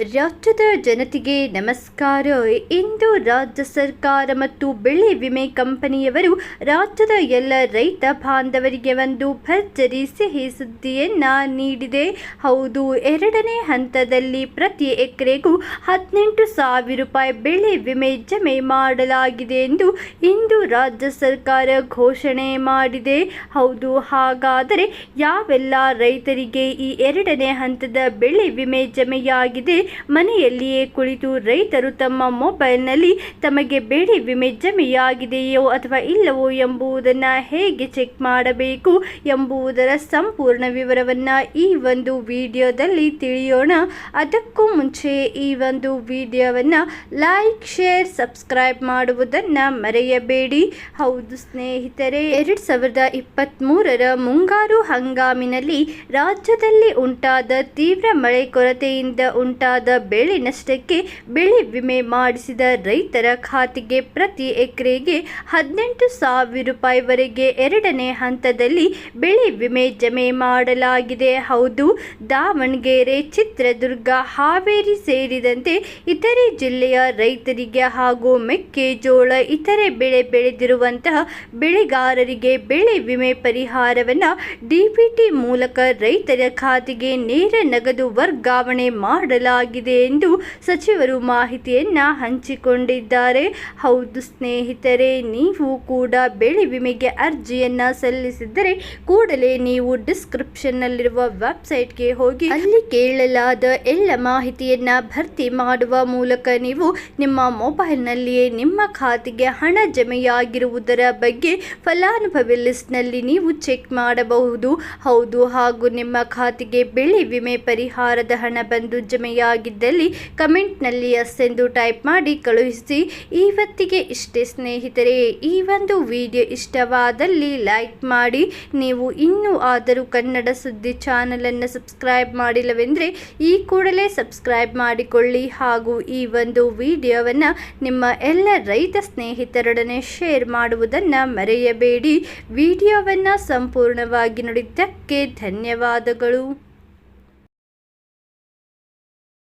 ರಾಜ್ಯದ ಜನತೆಗೆ ನಮಸ್ಕಾರ. ಇಂದು ರಾಜ್ಯ ಸರ್ಕಾರ ಮತ್ತು ಬೆಳೆ ವಿಮೆ ಕಂಪನಿಯವರು ರಾಜ್ಯದ ಎಲ್ಲ ರೈತ ಬಾಂಧವರಿಗೆ ಒಂದು ಭರ್ಜರಿ ಸಿಹಿ ಸುದ್ದಿಯನ್ನ ನೀಡಿದೆ. ಹೌದು, ಎರಡನೇ ಹಂತದಲ್ಲಿ ಪ್ರತಿ ಎಕರೆಗೂ 18,000 ರೂಪಾಯಿ ಬೆಳೆ ವಿಮೆ ಜಮೆ ಮಾಡಲಾಗಿದೆ ಎಂದು ಇಂದು ರಾಜ್ಯ ಸರ್ಕಾರ ಘೋಷಣೆ ಮಾಡಿದೆ. ಹೌದು, ಹಾಗಾದರೆ ಯಾವೆಲ್ಲ ರೈತರಿಗೆ ಈ ಎರಡನೇ ಹಂತದ ಬೆಳೆ ವಿಮೆ ಜಮೆಯಾಗಿದೆ? ಮನೆಯಲ್ಲಿಯೇ ಕುಳಿತು ರೈತರು ತಮ್ಮ ಮೊಬೈಲ್ನಲ್ಲಿ ತಮಗೆ ಬೆಳೆ ವಿಮೆ ಜಮೆಯಾಗಿದೆಯೋ ಅಥವಾ ಇಲ್ಲವೋ ಎಂಬುದನ್ನು ಹೇಗೆ ಚೆಕ್ ಮಾಡಬೇಕು ಎಂಬುದರ ಸಂಪೂರ್ಣ ವಿವರವನ್ನು ಈ ಒಂದು ವಿಡಿಯೋದಲ್ಲಿ ತಿಳಿಯೋಣ. ಅದಕ್ಕೂ ಮುಂಚೆ ಈ ಒಂದು ವಿಡಿಯೋವನ್ನು ಲೈಕ್, ಶೇರ್, ಸಬ್ಸ್ಕ್ರೈಬ್ ಮಾಡುವುದನ್ನು ಮರೆಯಬೇಡಿ. ಹೌದು ಸ್ನೇಹಿತರೆ, 2023ರ ಮುಂಗಾರು ಹಂಗಾಮಿನಲ್ಲಿ ರಾಜ್ಯದಲ್ಲಿ ಉಂಟಾದ ತೀವ್ರ ಮಳೆ ಕೊರತೆಯಿಂದ ಉಂಟಾದ ಬೆಳೆ ನಷ್ಟಕ್ಕೆ ಬೆಳೆ ವಿಮೆ ಮಾಡಿಸಿದ ರೈತರ ಖಾತೆಗೆ ಪ್ರತಿ ಎಕರೆಗೆ 18,000 ರೂಪಾಯಿವರೆಗೆ ಎರಡನೇ ಹಂತದಲ್ಲಿ ಬೆಳೆ ವಿಮೆ ಜಮೆ ಮಾಡಲಾಗಿದೆ. ಹೌದು, ದಾವಣಗೆರೆ, ಚಿತ್ರದುರ್ಗ, ಹಾವೇರಿ ಸೇರಿದಂತೆ ಇತರೆ ಜಿಲ್ಲೆಯ ರೈತರಿಗೆ ಹಾಗೂ ಮೆಕ್ಕೆಜೋಳ ಇತರೆ ಬೆಳೆ ಬೆಳೆದಿರುವಂತಹ ಬೆಳೆಗಾರರಿಗೆ ಬೆಳೆ ವಿಮೆ ಪರಿಹಾರವನ್ನು ಡಿಬಿಟಿ ಮೂಲಕ ರೈತರ ಖಾತೆಗೆ ನೇರ ನಗದು ವರ್ಗಾವಣೆ ಮಾಡಲಾಗಿದೆ ಎಂದು ಸಚಿವರು ಮಾಹಿತಿಯನ್ನ ಹಂಚಿಕೊಂಡಿದ್ದಾರೆ. ಹೌದು ಸ್ನೇಹಿತರೆ, ನೀವು ಕೂಡ ಬೆಳೆ ವಿಮೆಗೆ ಅರ್ಜಿಯನ್ನ ಸಲ್ಲಿಸಿದ್ದರೆ ಕೂಡಲೇ ನೀವು ಡಿಸ್ಕ್ರಿಪ್ಷನ್ನಲ್ಲಿರುವ ವೆಬ್ಸೈಟ್ಗೆ ಹೋಗಿ ಅಲ್ಲಿ ಕೇಳಲಾದ ಎಲ್ಲ ಮಾಹಿತಿಯನ್ನ ಭರ್ತಿ ಮಾಡುವ ಮೂಲಕ ನೀವು ನಿಮ್ಮ ಮೊಬೈಲ್ನಲ್ಲಿಯೇ ನಿಮ್ಮ ಖಾತೆಗೆ ಹಣ ಜಮೆಯಾಗಿರುವುದರ ಬಗ್ಗೆ ಫಲಾನುಭವಿ ಲಿಸ್ಟ್ನಲ್ಲಿ ನೀವು ಚೆಕ್ ಮಾಡಬಹುದು. ಹೌದು, ಹಾಗೂ ನಿಮ್ಮ ಖಾತೆಗೆ ಬೆಳೆ ವಿಮೆ ಪರಿಹಾರದ ಹಣ ಬಂದು ಜಮೆಯಾಗಿದ್ದಲ್ಲಿ ಕಮೆಂಟ್ನಲ್ಲಿ ಎಸ್ ಎಂದು ಟೈಪ್ ಮಾಡಿ ಕಳುಹಿಸಿ. ಇವತ್ತಿಗೆ ಇಷ್ಟೇ ಸ್ನೇಹಿತರೆ. ಈ ಒಂದು ವಿಡಿಯೋ ಇಷ್ಟವಾದಲ್ಲಿ ಲೈಕ್ ಮಾಡಿ. ನೀವು ಇನ್ನೂ ಆದರೂ ಕನ್ನಡ ಸುದ್ದಿ ಚಾನಲನ್ನು ಸಬ್ಸ್ಕ್ರೈಬ್ ಮಾಡಿಲ್ಲವೆಂದರೆ ಈ ಕೂಡಲೇ ಸಬ್ಸ್ಕ್ರೈಬ್ ಮಾಡಿಕೊಳ್ಳಿ. ಹಾಗೂ ಈ ಒಂದು ವಿಡಿಯೋವನ್ನು ನಿಮ್ಮ ಎಲ್ಲ ರೈತ ಸ್ನೇಹಿತರೊಡನೆ ಶೇರ್ ಮಾಡುವುದನ್ನು ಮರೆಯಬೇಡಿ. ವಿಡಿಯೋವನ್ನು ಸಂಪೂರ್ಣವಾಗಿ ನೋಡಿದ್ದಕ್ಕೆ ಧನ್ಯವಾದಗಳು.